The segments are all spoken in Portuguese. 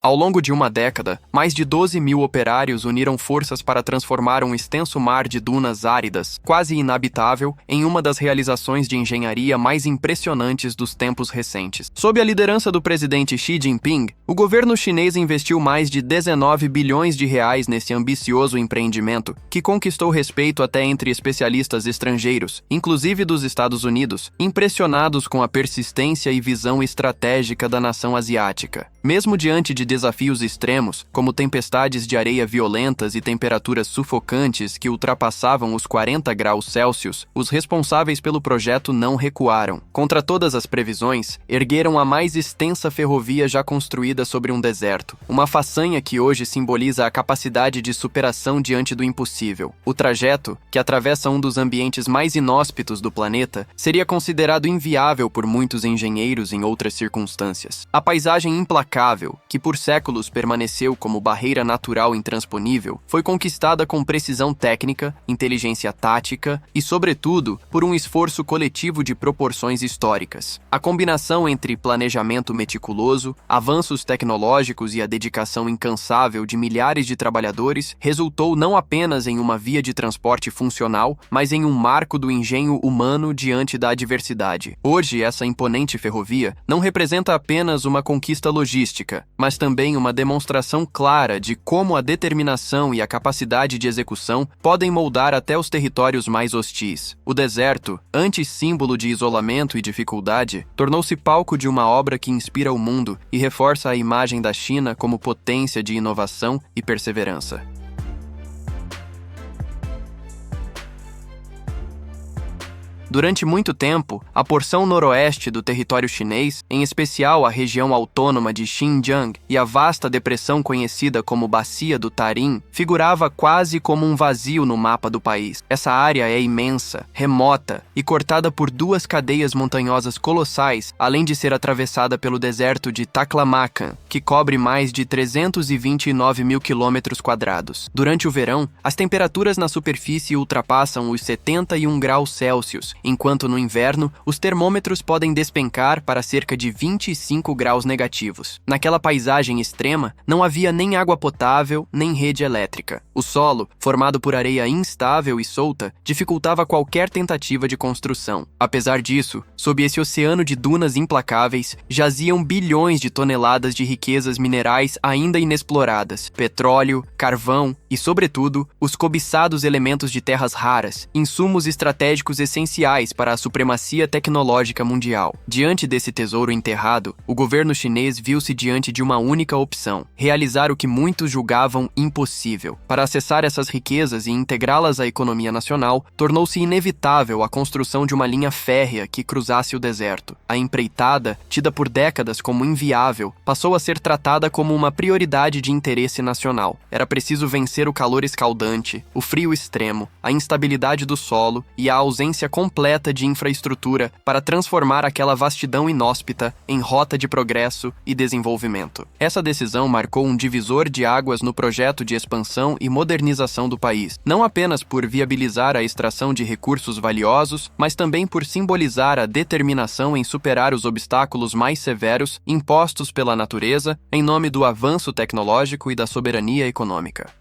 Ao longo de uma década, mais de 12 mil operários uniram forças para transformar um extenso mar de dunas áridas, quase inabitável, em uma das realizações de engenharia mais impressionantes dos tempos recentes. Sob a liderança do presidente Xi Jinping, o governo chinês investiu mais de 19 bilhões de reais nesse ambicioso empreendimento, que conquistou respeito até entre especialistas estrangeiros, inclusive dos Estados Unidos, impressionados com a persistência e visão estratégica da nação asiática. Mesmo diante de desafios extremos, como tempestades de areia violentas e temperaturas sufocantes que ultrapassavam os 40 graus Celsius, os responsáveis pelo projeto não recuaram. Contra todas as previsões, ergueram a mais extensa ferrovia já construída sobre um deserto, uma façanha que hoje simboliza a capacidade de superação diante do impossível. O trajeto, que atravessa um dos ambientes mais inóspitos do planeta, seria considerado inviável por muitos engenheiros em outras circunstâncias. A paisagem implacável, que por séculos permaneceu como barreira natural intransponível, foi conquistada com precisão técnica, inteligência tática e, sobretudo, por um esforço coletivo de proporções históricas. A combinação entre planejamento meticuloso, avanços tecnológicos e a dedicação incansável de milhares de trabalhadores resultou não apenas em uma via de transporte funcional, mas em um marco do engenho humano diante da adversidade. Hoje, essa imponente ferrovia não representa apenas uma conquista logística, mas também uma demonstração clara de como a determinação e a capacidade de execução podem moldar até os territórios mais hostis. O deserto, antes símbolo de isolamento e dificuldade, tornou-se palco de uma obra que inspira o mundo e reforça a imagem da China como potência de inovação e perseverança. Durante muito tempo, a porção noroeste do território chinês, em especial a região autônoma de Xinjiang e a vasta depressão conhecida como Bacia do Tarim, figurava quase como um vazio no mapa do país. Essa área é imensa, remota e cortada por duas cadeias montanhosas colossais, além de ser atravessada pelo deserto de Taklamakan, que cobre mais de 329 mil quilômetros quadrados. Durante o verão, as temperaturas na superfície ultrapassam os 71 graus Celsius, enquanto no inverno, os termômetros podem despencar para cerca de 25 graus negativos. Naquela paisagem extrema, não havia nem água potável, nem rede elétrica. O solo, formado por areia instável e solta, dificultava qualquer tentativa de construção. Apesar disso, sob esse oceano de dunas implacáveis, jaziam bilhões de toneladas de riquezas minerais ainda inexploradas, petróleo, carvão e, sobretudo, os cobiçados elementos de terras raras, insumos estratégicos essenciais para a supremacia tecnológica mundial. Diante desse tesouro enterrado, o governo chinês viu-se diante de uma única opção: realizar o que muitos julgavam impossível. Para acessar essas riquezas e integrá-las à economia nacional, tornou-se inevitável a construção de uma linha férrea que cruzasse o deserto. A empreitada, tida por décadas como inviável, passou a ser tratada como uma prioridade de interesse nacional. Era preciso vencer o calor escaldante, o frio extremo, a instabilidade do solo e a ausência completa de infraestrutura para transformar aquela vastidão inóspita em rota de progresso e desenvolvimento. Essa decisão marcou um divisor de águas no projeto de expansão e modernização do país, não apenas por viabilizar a extração de recursos valiosos, mas também por simbolizar a determinação em superar os obstáculos mais severos impostos pela natureza em nome do avanço tecnológico e da soberania econômica.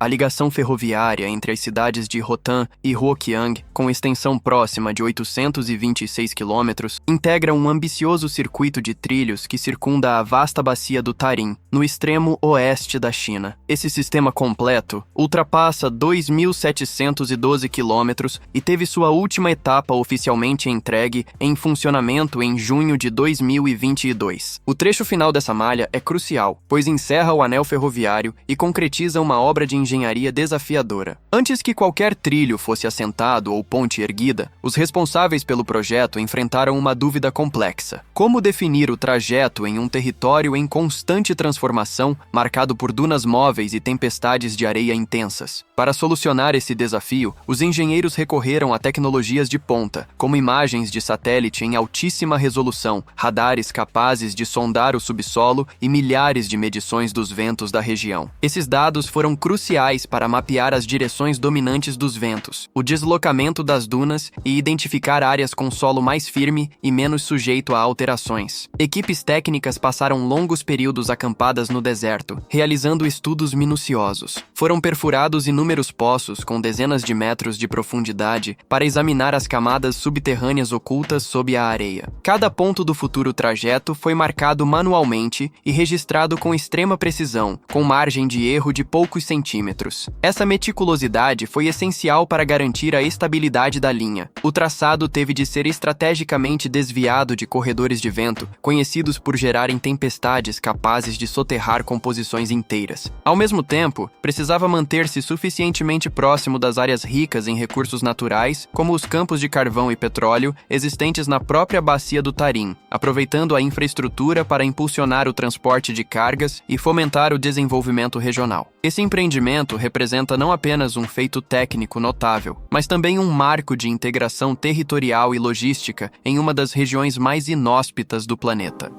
A ligação ferroviária entre as cidades de Hotan e Huoqiang, com extensão próxima de 826 quilômetros, integra um ambicioso circuito de trilhos que circunda a vasta bacia do Tarim, no extremo oeste da China. Esse sistema completo ultrapassa 2.712 quilômetros e teve sua última etapa oficialmente entregue em funcionamento em junho de 2022. O trecho final dessa malha é crucial, pois encerra o anel ferroviário e concretiza uma obra de engenharia desafiadora. Antes que qualquer trilho fosse assentado ou ponte erguida, os responsáveis pelo projeto enfrentaram uma dúvida complexa: como definir o trajeto em um território em constante transformação, marcado por dunas móveis e tempestades de areia intensas? Para solucionar esse desafio, os engenheiros recorreram a tecnologias de ponta, como imagens de satélite em altíssima resolução, radares capazes de sondar o subsolo e milhares de medições dos ventos da região. Esses dados foram cruciais cruciais para mapear as direções dominantes dos ventos, o deslocamento das dunas e identificar áreas com solo mais firme e menos sujeito a alterações. Equipes técnicas passaram longos períodos acampadas no deserto, realizando estudos minuciosos. Foram perfurados inúmeros poços com dezenas de metros de profundidade para examinar as camadas subterrâneas ocultas sob a areia. Cada ponto do futuro trajeto foi marcado manualmente e registrado com extrema precisão, com margem de erro de poucos centímetros. Essa meticulosidade foi essencial para garantir a estabilidade da linha. O traçado teve de ser estrategicamente desviado de corredores de vento, conhecidos por gerarem tempestades capazes de soterrar composições inteiras. Ao mesmo tempo, precisava manter-se suficientemente próximo das áreas ricas em recursos naturais, como os campos de carvão e petróleo existentes na própria bacia do Tarim, aproveitando a infraestrutura para impulsionar o transporte de cargas e fomentar o desenvolvimento regional. Esse empreendimento representa não apenas um feito técnico notável, mas também um marco de integração territorial e logística em uma das regiões mais inóspitas do planeta.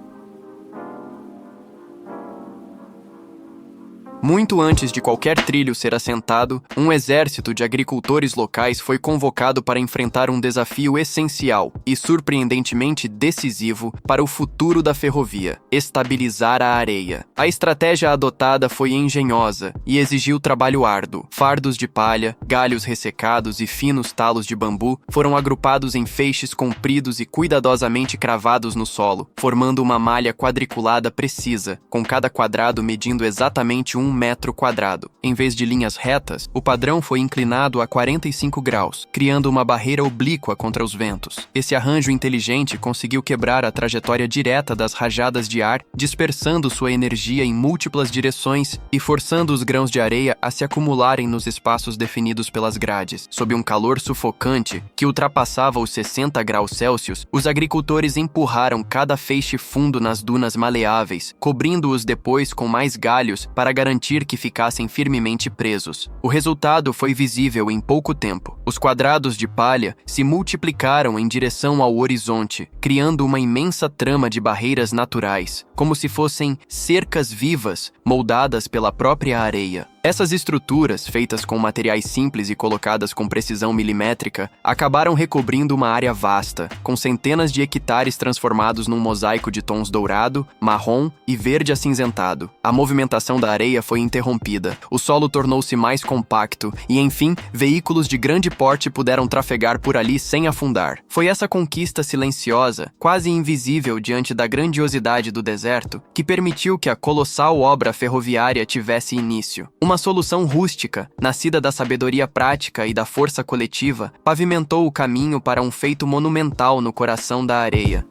Muito antes de qualquer trilho ser assentado, um exército de agricultores locais foi convocado para enfrentar um desafio essencial e surpreendentemente decisivo para o futuro da ferrovia: estabilizar a areia. A estratégia adotada foi engenhosa e exigiu trabalho árduo. Fardos de palha, galhos ressecados e finos talos de bambu foram agrupados em feixes compridos e cuidadosamente cravados no solo, formando uma malha quadriculada precisa, com cada quadrado medindo exatamente 1 metro quadrado. Em vez de linhas retas, o padrão foi inclinado a 45 graus, criando uma barreira oblíqua contra os ventos. Esse arranjo inteligente conseguiu quebrar a trajetória direta das rajadas de ar, dispersando sua energia em múltiplas direções e forçando os grãos de areia a se acumularem nos espaços definidos pelas grades. Sob um calor sufocante que ultrapassava os 60 graus Celsius, os agricultores empurraram cada feixe fundo nas dunas maleáveis, cobrindo-os depois com mais galhos para garantir que ficassem firmemente presos. O resultado foi visível em pouco tempo. Os quadrados de palha se multiplicaram em direção ao horizonte, criando uma imensa trama de barreiras naturais, como se fossem cercas vivas moldadas pela própria areia. Essas estruturas, feitas com materiais simples e colocadas com precisão milimétrica, acabaram recobrindo uma área vasta, com centenas de hectares transformados num mosaico de tons dourado, marrom e verde acinzentado. A movimentação da areia foi interrompida, o solo tornou-se mais compacto e, enfim, veículos de grande porte puderam trafegar por ali sem afundar. Foi essa conquista silenciosa, quase invisível diante da grandiosidade do deserto, que permitiu que a colossal obra ferroviária tivesse início. Uma solução rústica, nascida da sabedoria prática e da força coletiva, pavimentou o caminho para um feito monumental no coração da areia.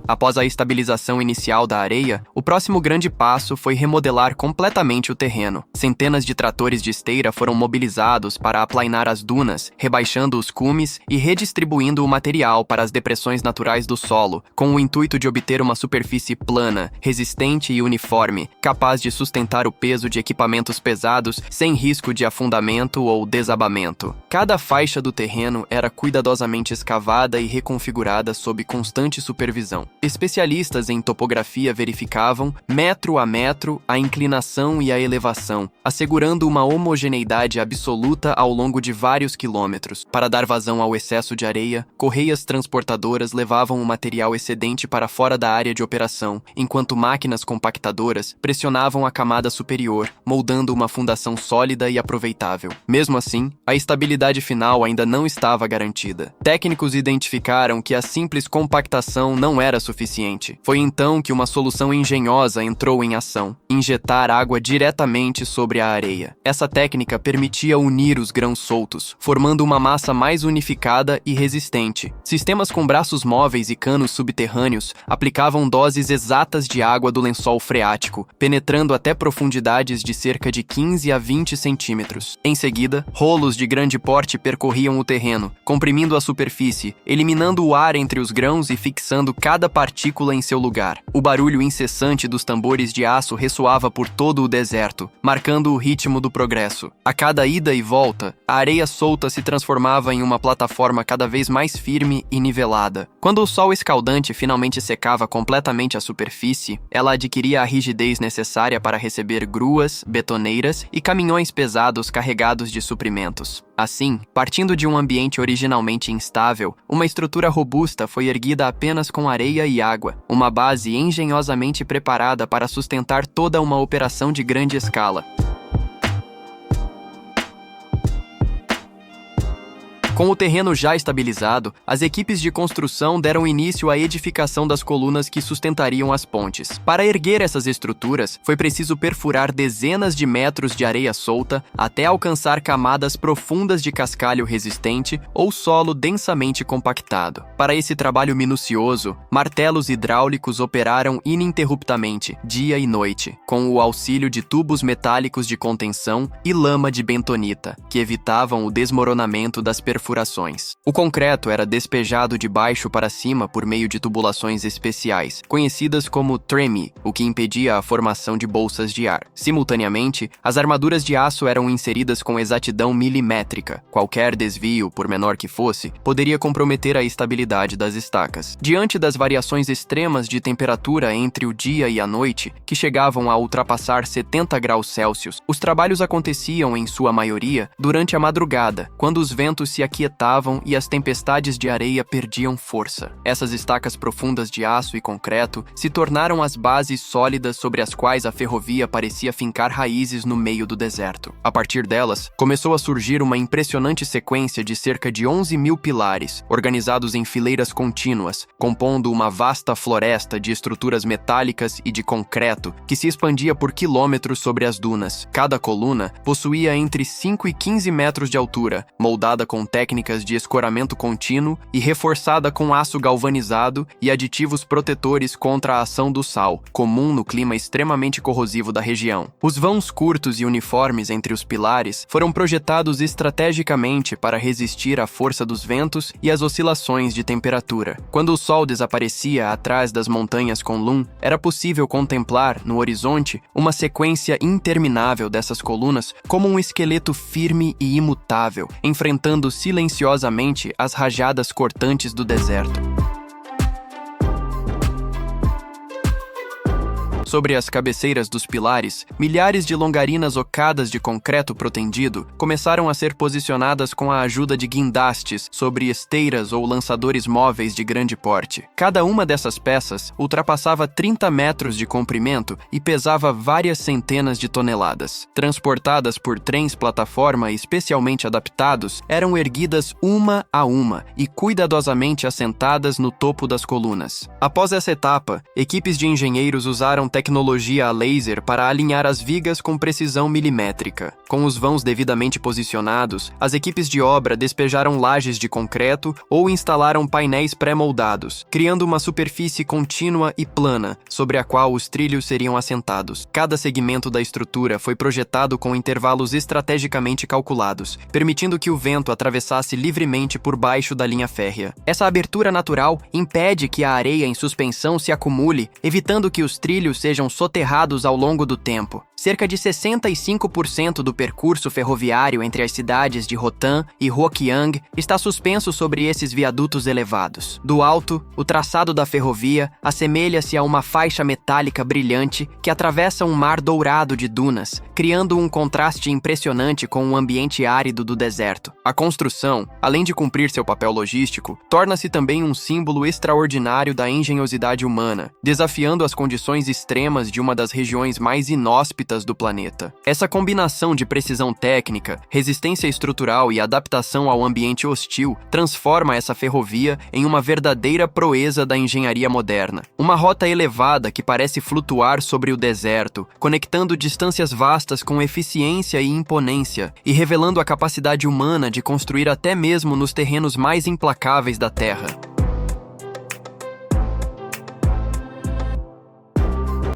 Após a estabilização inicial da areia, o próximo grande passo foi remodelar completamente o terreno. Centenas de tratores de esteira foram mobilizados para aplainar as dunas, rebaixando os cumes e redistribuindo o material para as depressões naturais do solo, com o intuito de obter uma superfície plana, resistente e uniforme, capaz de sustentar o peso de equipamentos pesados sem risco de afundamento ou desabamento. Cada faixa do terreno era cuidadosamente escavada e reconfigurada sob constante supervisão. Especialistas em topografia verificavam, metro a metro, a inclinação e a elevação, assegurando uma homogeneidade absoluta ao longo de vários quilômetros. Para dar vazão ao excesso de areia, correias transportadoras levavam o material excedente para fora da área de operação, enquanto máquinas compactadoras pressionavam a camada superior, moldando uma fundação sólida e aproveitável. Mesmo assim, a estabilidade final ainda não estava garantida. Técnicos identificaram que a simples compactação não era suficiente. Foi então que uma solução engenhosa entrou em ação: injetar água diretamente sobre a areia. Essa técnica permitia unir os grãos soltos, formando uma massa mais unificada e resistente. Sistemas com braços móveis e canos subterrâneos aplicavam doses exatas de água do lençol freático, penetrando até profundidades de cerca de 15 a 20 centímetros. Em seguida, rolos de grande porte percorriam o terreno, comprimindo a superfície, eliminando o ar entre os grãos e fixando cada partícula em seu lugar. O barulho incessante dos tambores de aço ressoava por todo o deserto, marcando o ritmo do progresso. A cada ida e volta, a areia solta se transformava em uma plataforma cada vez mais firme e nivelada. Quando o sol escaldante finalmente secava completamente a superfície, ela adquiria a rigidez necessária para receber gruas, betoneiras e caminhões pesados carregados de suprimentos. Assim, partindo de um ambiente originalmente instável, uma estrutura robusta foi erguida apenas com areia e água, uma base engenhosamente preparada para sustentar toda uma operação de grande escala. Com o terreno já estabilizado, as equipes de construção deram início à edificação das colunas que sustentariam as pontes. Para erguer essas estruturas, foi preciso perfurar dezenas de metros de areia solta até alcançar camadas profundas de cascalho resistente ou solo densamente compactado. Para esse trabalho minucioso, martelos hidráulicos operaram ininterruptamente, dia e noite, com o auxílio de tubos metálicos de contenção e lama de bentonita, que evitavam o desmoronamento das perfurações. O concreto era despejado de baixo para cima por meio de tubulações especiais, conhecidas como tremie, o que impedia a formação de bolsas de ar. Simultaneamente, as armaduras de aço eram inseridas com exatidão milimétrica. Qualquer desvio, por menor que fosse, poderia comprometer a estabilidade das estacas. Diante das variações extremas de temperatura entre o dia e a noite, que chegavam a ultrapassar 70 graus Celsius, os trabalhos aconteciam, em sua maioria, durante a madrugada, quando os ventos se aquietavam e as tempestades de areia perdiam força. Essas estacas profundas de aço e concreto se tornaram as bases sólidas sobre as quais a ferrovia parecia fincar raízes no meio do deserto. A partir delas, começou a surgir uma impressionante sequência de cerca de 11.000 pilares, organizados em fileiras contínuas, compondo uma vasta floresta de estruturas metálicas e de concreto que se expandia por quilômetros sobre as dunas. Cada coluna possuía entre 5 e 15 metros de altura, moldada com técnicas de escoramento contínuo e reforçada com aço galvanizado e aditivos protetores contra a ação do sal, comum no clima extremamente corrosivo da região. Os vãos curtos e uniformes entre os pilares foram projetados estrategicamente para resistir à força dos ventos e às oscilações de temperatura. Quando o sol desaparecia atrás das montanhas Kunlun, era possível contemplar, no horizonte, uma sequência interminável dessas colunas como um esqueleto firme e imutável, enfrentando silenciosamente as rajadas cortantes do deserto. Sobre as cabeceiras dos pilares, milhares de longarinas ocadas de concreto protendido começaram a ser posicionadas com a ajuda de guindastes sobre esteiras ou lançadores móveis de grande porte. Cada uma dessas peças ultrapassava 30 metros de comprimento e pesava várias centenas de toneladas. Transportadas por trens-plataforma especialmente adaptados, eram erguidas uma a uma e cuidadosamente assentadas no topo das colunas. Após essa etapa, equipes de engenheiros usaram tecnologia a laser para alinhar as vigas com precisão milimétrica. Com os vãos devidamente posicionados, as equipes de obra despejaram lajes de concreto ou instalaram painéis pré-moldados, criando uma superfície contínua e plana, sobre a qual os trilhos seriam assentados. Cada segmento da estrutura foi projetado com intervalos estrategicamente calculados, permitindo que o vento atravessasse livremente por baixo da linha férrea. Essa abertura natural impede que a areia em suspensão se acumule, evitando que os trilhos sejam soterrados ao longo do tempo. Cerca de 65% do percurso ferroviário entre as cidades de Rotan e Huoqiang está suspenso sobre esses viadutos elevados. Do alto, o traçado da ferrovia assemelha-se a uma faixa metálica brilhante que atravessa um mar dourado de dunas, criando um contraste impressionante com o ambiente árido do deserto. A construção, além de cumprir seu papel logístico, torna-se também um símbolo extraordinário da engenhosidade humana, desafiando as condições extremas de uma das regiões mais inóspitas do planeta. Essa combinação de precisão técnica, resistência estrutural e adaptação ao ambiente hostil transforma essa ferrovia em uma verdadeira proeza da engenharia moderna. Uma rota elevada que parece flutuar sobre o deserto, conectando distâncias vastas com eficiência e imponência e revelando a capacidade humana de construir até mesmo nos terrenos mais implacáveis da Terra.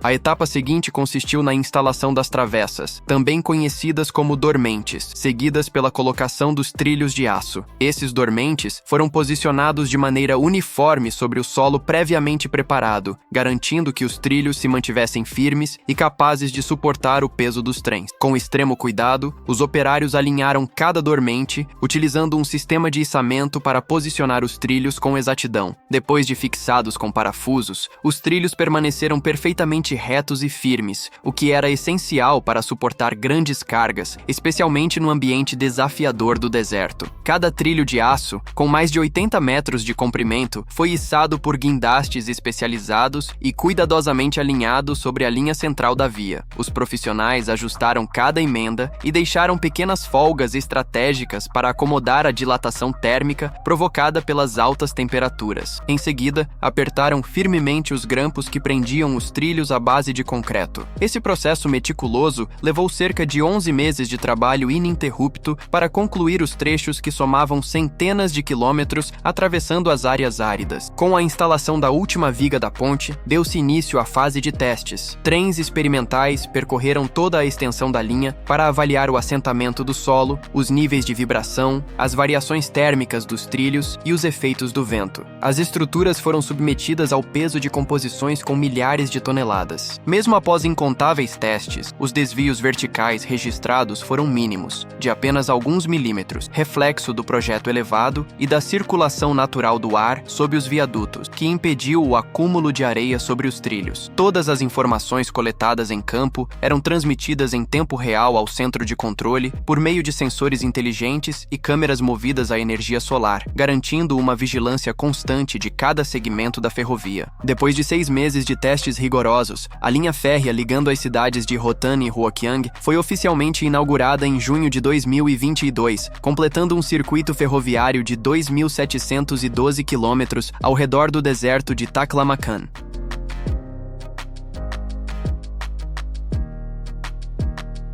A etapa seguinte consistiu na instalação das travessas, também conhecidas como dormentes, seguidas pela colocação dos trilhos de aço. Esses dormentes foram posicionados de maneira uniforme sobre o solo previamente preparado, garantindo que os trilhos se mantivessem firmes e capazes de suportar o peso dos trens. Com extremo cuidado, os operários alinharam cada dormente, utilizando um sistema de içamento para posicionar os trilhos com exatidão. Depois de fixados com parafusos, os trilhos permaneceram perfeitamente retos e firmes, o que era essencial para suportar grandes cargas, especialmente no ambiente desafiador do deserto. Cada trilho de aço, com mais de 80 metros de comprimento, foi içado por guindastes especializados e cuidadosamente alinhado sobre a linha central da via. Os profissionais ajustaram cada emenda e deixaram pequenas folgas estratégicas para acomodar a dilatação térmica provocada pelas altas temperaturas. Em seguida, apertaram firmemente os grampos que prendiam os trilhos à base de concreto. Esse processo meticuloso levou cerca de 11 meses de trabalho ininterrupto para concluir os trechos que somavam centenas de quilômetros atravessando as áreas áridas. Com a instalação da última viga da ponte, deu-se início à fase de testes. Trens experimentais percorreram toda a extensão da linha para avaliar o assentamento do solo, os níveis de vibração, as variações térmicas dos trilhos e os efeitos do vento. As estruturas foram submetidas ao peso de composições com milhares de toneladas. Mesmo após incontáveis testes, os desvios verticais registrados foram mínimos, de apenas alguns milímetros, reflexo do projeto elevado e da circulação natural do ar sob os viadutos, que impediu o acúmulo de areia sobre os trilhos. Todas as informações coletadas em campo eram transmitidas em tempo real ao centro de controle por meio de sensores inteligentes e câmeras movidas à energia solar, garantindo uma vigilância constante de cada segmento da ferrovia. Depois de 6 meses de testes rigorosos, a linha férrea ligando as cidades de Rotan e Huoqiang foi oficialmente inaugurada em junho de 2022, completando um circuito ferroviário de 2.712 quilômetros ao redor do deserto de Taklamakan.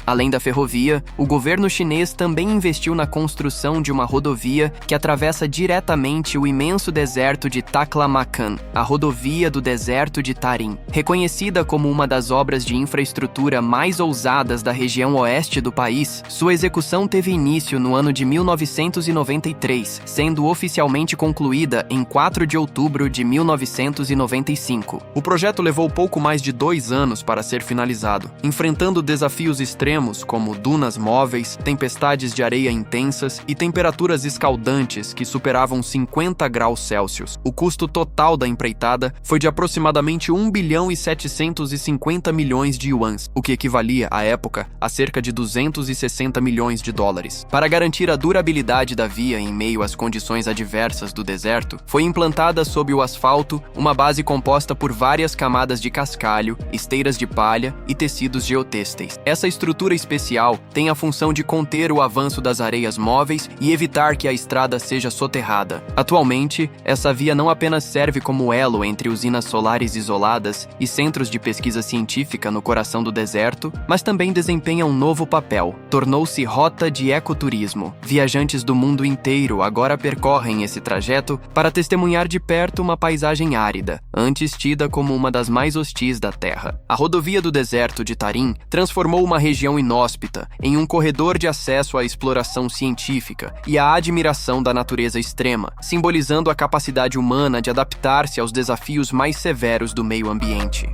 Além da ferrovia, o governo chinês também investiu na construção de uma rodovia que atravessa diretamente o imenso deserto de Taklamakan, a rodovia do deserto de Tarim. Reconhecida como uma das obras de infraestrutura mais ousadas da região oeste do país, sua execução teve início no ano de 1993, sendo oficialmente concluída em 4 de outubro de 1995. O projeto levou pouco mais de 2 anos para ser finalizado, enfrentando desafios extremos como dunas móveis, tempestades de areia intensas e temperaturas escaldantes que superavam 50 graus Celsius. O custo total da empreitada foi de aproximadamente 1 bilhão e 750 milhões de yuans, o que equivalia, à época, a cerca de 260 milhões de dólares. Para garantir a durabilidade da via em meio às condições adversas do deserto, foi implantada sob o asfalto uma base composta por várias camadas de cascalho, esteiras de palha e tecidos geotêxteis. Essa estrutura especial tem a função de conter o avanço das areias móveis e evitar que a estrada seja soterrada. Atualmente, essa via não apenas serve como elo entre usinas solares isoladas e centros de pesquisa científica no coração do deserto, mas também desempenha um novo papel. Tornou-se rota de ecoturismo. Viajantes do mundo inteiro agora percorrem esse trajeto para testemunhar de perto uma paisagem árida, antes tida como uma das mais hostis da Terra. A rodovia do deserto de Tarim transformou uma região inóspita em um corredor de acesso à exploração científica e à admiração da natureza extrema, simbolizando a capacidade humana de adaptar-se aos desafios mais severos do meio ambiente.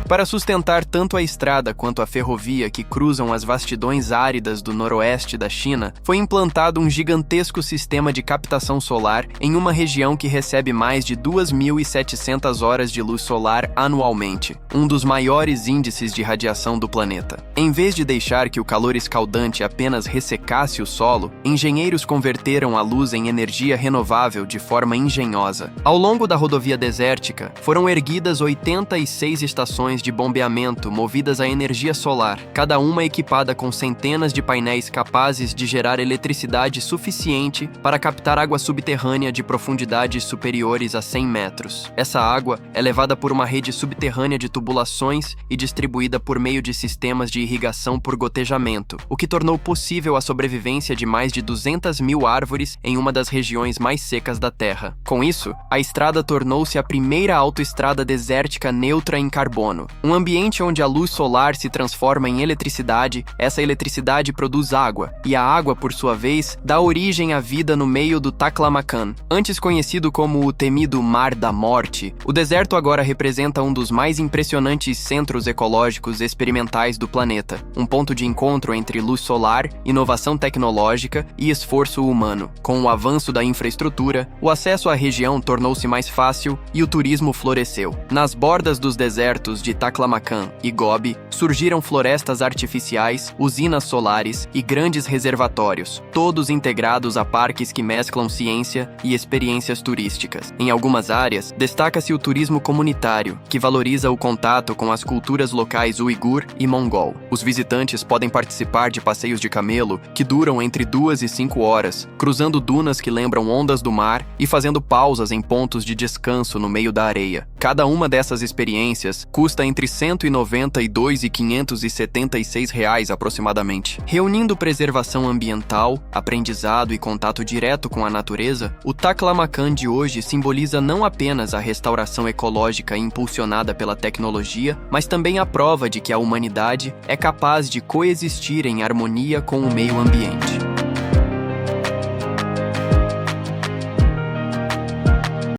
Para sustentar tanto a estrada quanto a ferrovia que cruzam as vastidões áridas do noroeste da China, foi implantado um gigantesco sistema de captação solar em uma região que recebe mais de 2.700 horas de luz solar anualmente, um dos maiores índices de radiação do planeta. Em vez de deixar que o calor escaldante apenas ressecasse o solo, engenheiros converteram a luz em energia renovável de forma engenhosa. Ao longo da rodovia desértica, foram erguidas 86 estações estações de bombeamento movidas a energia solar, cada uma equipada com centenas de painéis capazes de gerar eletricidade suficiente para captar água subterrânea de profundidades superiores a 100 metros. Essa água é levada por uma rede subterrânea de tubulações e distribuída por meio de sistemas de irrigação por gotejamento, o que tornou possível a sobrevivência de mais de 200 mil árvores em uma das regiões mais secas da Terra. Com isso, a estrada tornou-se a primeira autoestrada desértica neutra em carbono. Um ambiente onde a luz solar se transforma em eletricidade, essa eletricidade produz água, e a água, por sua vez, dá origem à vida no meio do Taklamakan. Antes conhecido como o temido Mar da Morte, o deserto agora representa um dos mais impressionantes centros ecológicos experimentais do planeta, um ponto de encontro entre luz solar, inovação tecnológica e esforço humano. Com o avanço da infraestrutura, o acesso à região tornou-se mais fácil e o turismo floresceu. Nas bordas dos desertos de Taklamakan e Gobi, surgiram florestas artificiais, usinas solares e grandes reservatórios, todos integrados a parques que mesclam ciência e experiências turísticas. Em algumas áreas, destaca-se o turismo comunitário, que valoriza o contato com as culturas locais uigur e mongol. Os visitantes podem participar de passeios de camelo que duram entre 2 e 5 horas, cruzando dunas que lembram ondas do mar e fazendo pausas em pontos de descanso no meio da areia. Cada uma dessas experiências custa entre R$ 192 e R$ 576 aproximadamente. Reunindo preservação ambiental, aprendizado e contato direto com a natureza, o Taklamakan de hoje simboliza não apenas a restauração ecológica impulsionada pela tecnologia, mas também a prova de que a humanidade é capaz de coexistir em harmonia com o meio ambiente.